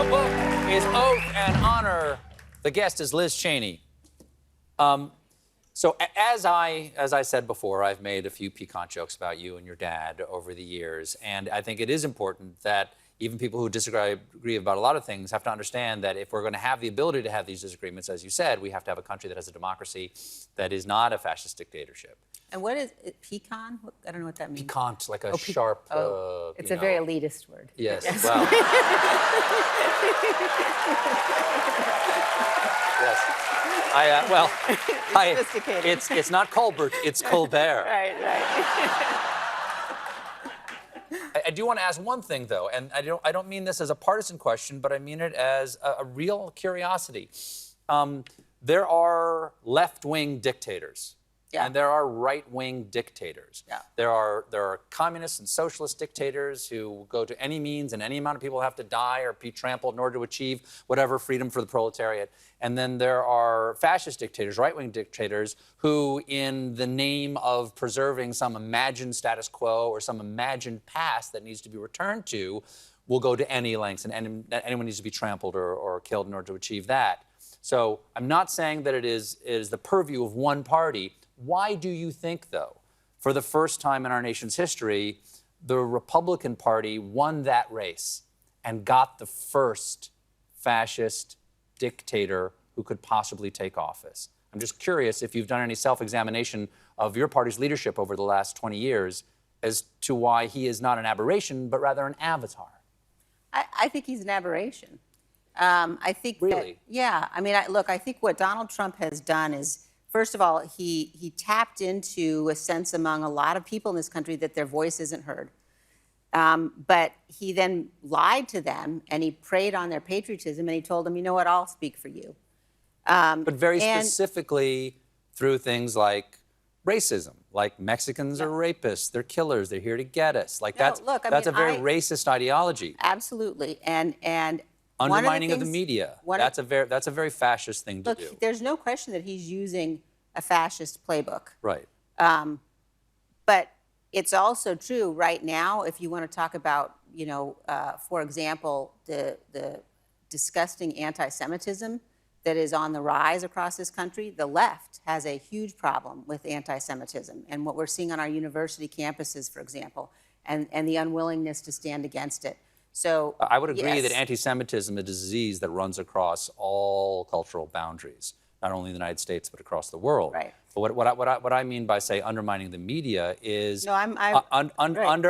The book is Oath and Honor. The guest is Liz Cheney. So as I said before, I've made a few piquant jokes about you and your dad over the years, and I think it is important that even people who disagree about a lot of things have to understand that if we're going to have the ability to have these disagreements, as you said, we have to have a country that has a democracy that is not a fascist dictatorship. And what is it, pecan? I don't know what that means. Piquant, like a sharp, it's a very elitist word. Yes, well. Yes. Sophisticated. It's not Colbert, it's Colbert. Right. I do want to ask one thing, though, and I don't mean this as a partisan question, but I mean it as a real curiosity. There are left-wing dictators, and there are right-wing dictators. Yeah. There are communist and socialist dictators who go to any means, and any amount of people have to die or be trampled in order to achieve whatever freedom for the proletariat. And then there are fascist dictators, right-wing dictators, who, in the name of preserving some imagined status quo or some imagined past that needs to be returned to, will go to any lengths, and anyone needs to be trampled or killed in order to achieve that. So I'm not saying that it is the purview of one party. Why do you think, though, for the first time in our nation's history, the Republican Party won that race and got the first fascist dictator who could possibly take office? I'm just curious if you've done any self-examination of your party's leadership over the last 20 years as to why he is not an aberration, but rather an avatar. I think he's an aberration. I think really? Yeah. I mean, look, I think what Donald Trump has done is, first of all, he tapped into a sense among a lot of people in this country that their voice isn't heard. But he then lied to them, and he preyed on their patriotism, and he told them, you know what, I'll speak for you. But very specifically through things like racism, like Mexicans are rapists, they're killers, they're here to get us. Like that's a very racist ideology. Absolutely, and undermining of the media. That's a very fascist thing to do. Look, there's no question that he's using a fascist playbook. Right. But it's also true right now, if you want to talk about, you know, for example, the disgusting anti-Semitism that is on the rise across this country, the left has a huge problem with anti-Semitism and what we're seeing on our university campuses, for example, and the unwillingness to stand against it. So I would agree that anti-Semitism is a disease that runs across all cultural boundaries, not only in the United States, but across the world. Right. But what I mean by, say, undermining the media is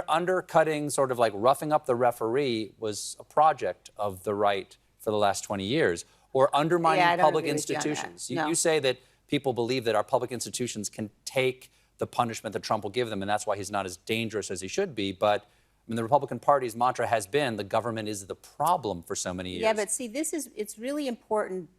undercutting, sort of like roughing up the referee was a project of the right for the last 20 years, or undermining public institutions. You say that people believe that our public institutions can take the punishment that Trump will give them, and that's why he's not as dangerous as he should be. But I mean, the Republican Party's mantra has been the government is the problem for so many years. Yeah, but see, it's really important,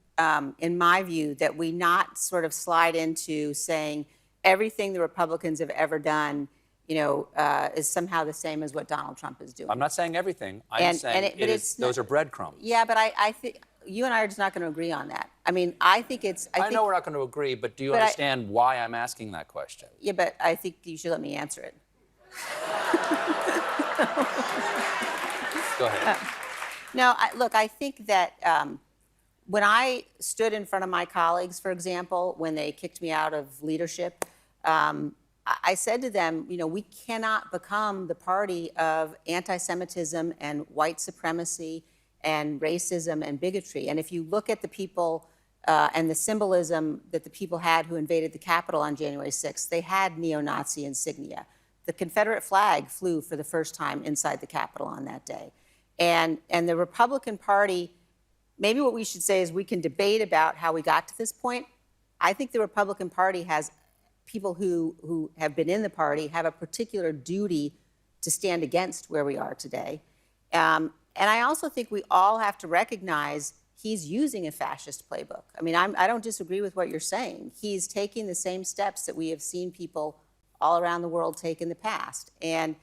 in my view, that we not sort of slide into saying everything the Republicans have ever done, you know, is somehow the same as what Donald Trump is doing. I'm not saying everything. I'm saying those are breadcrumbs. Yeah, but I think you and I are just not going to agree on that. I mean, I think it's... I know we're not going to agree, but do you understand why I'm asking that question? Yeah, but I think you should let me answer it. Go ahead. No, look, I think that when I stood in front of my colleagues, for example, when they kicked me out of leadership, I said to them, you know, we cannot become the party of anti-Semitism and white supremacy and racism and bigotry. And if you look at the people and the symbolism that the people had who invaded the Capitol on January 6th, they had neo-Nazi insignia. The Confederate flag flew for the first time inside the Capitol on that day. And the Republican Party, maybe what we should say is we can debate about how we got to this point. I think the Republican Party has people who have been in the party have a particular duty to stand against where we are today. And I also think we all have to recognize he's using a fascist playbook. I mean, I don't disagree with what you're saying. He's taking the same steps that we have seen people all around the world take in the past. And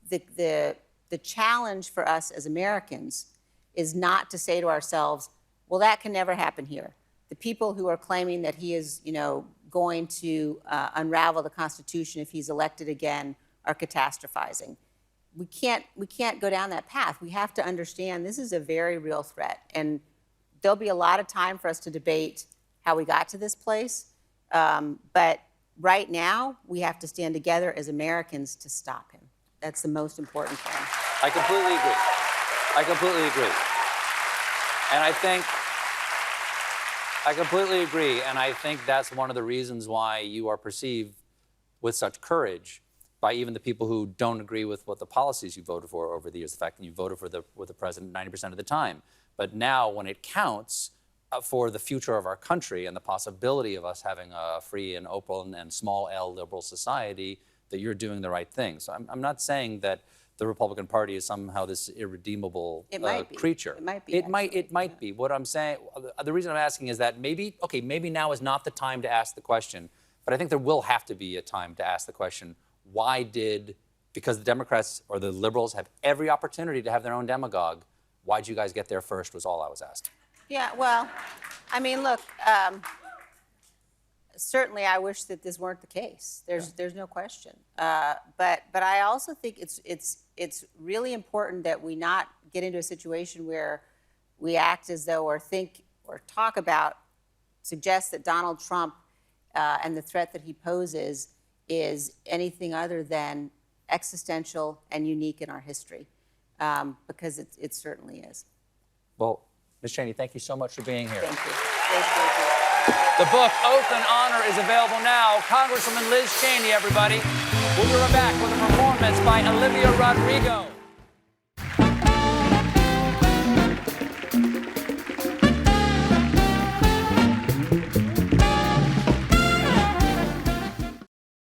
the challenge for us as Americans is not to say to ourselves, well, that can never happen here. The people who are claiming that he is, you know, going to unravel the Constitution if he's elected again are catastrophizing. we can't go down that path. We have to understand this is a very real threat, and there'll be a lot of time for us to debate how we got to this place. But right now, we have to stand together as Americans to stop him. That's the most important thing. I completely agree. I completely agree. And I completely agree. And I think that's one of the reasons why you are perceived with such courage by even the people who don't agree with what the policies you voted for over the years, the fact that you voted for the president 90% of the time. But now when it counts for the future of our country and the possibility of us having a free and open and small L liberal society, that you're doing the right thing. So I'm not saying that the Republican Party is somehow this irredeemable creature. It might be. It might be. What I'm saying, the reason I'm asking is that maybe now is not the time to ask the question, but I think there will have to be a time to ask the question, because the Democrats or the liberals have every opportunity to have their own demagogue, why'd you guys get there first was all I was asking. Yeah, well, I mean, look, certainly I wish that this weren't the case. There's no question. But I also think it's really important that we not get into a situation where we act as though or think or talk about, suggest that Donald Trump and the threat that he poses is anything other than existential and unique in our history, because it certainly is. Well, Ms. Cheney, thank you so much for being here. Thank you. Thank you. The book, Oath and Honor, is available now. Congresswoman Liz Cheney, everybody. We'll be right back with a performance by Olivia Rodrigo.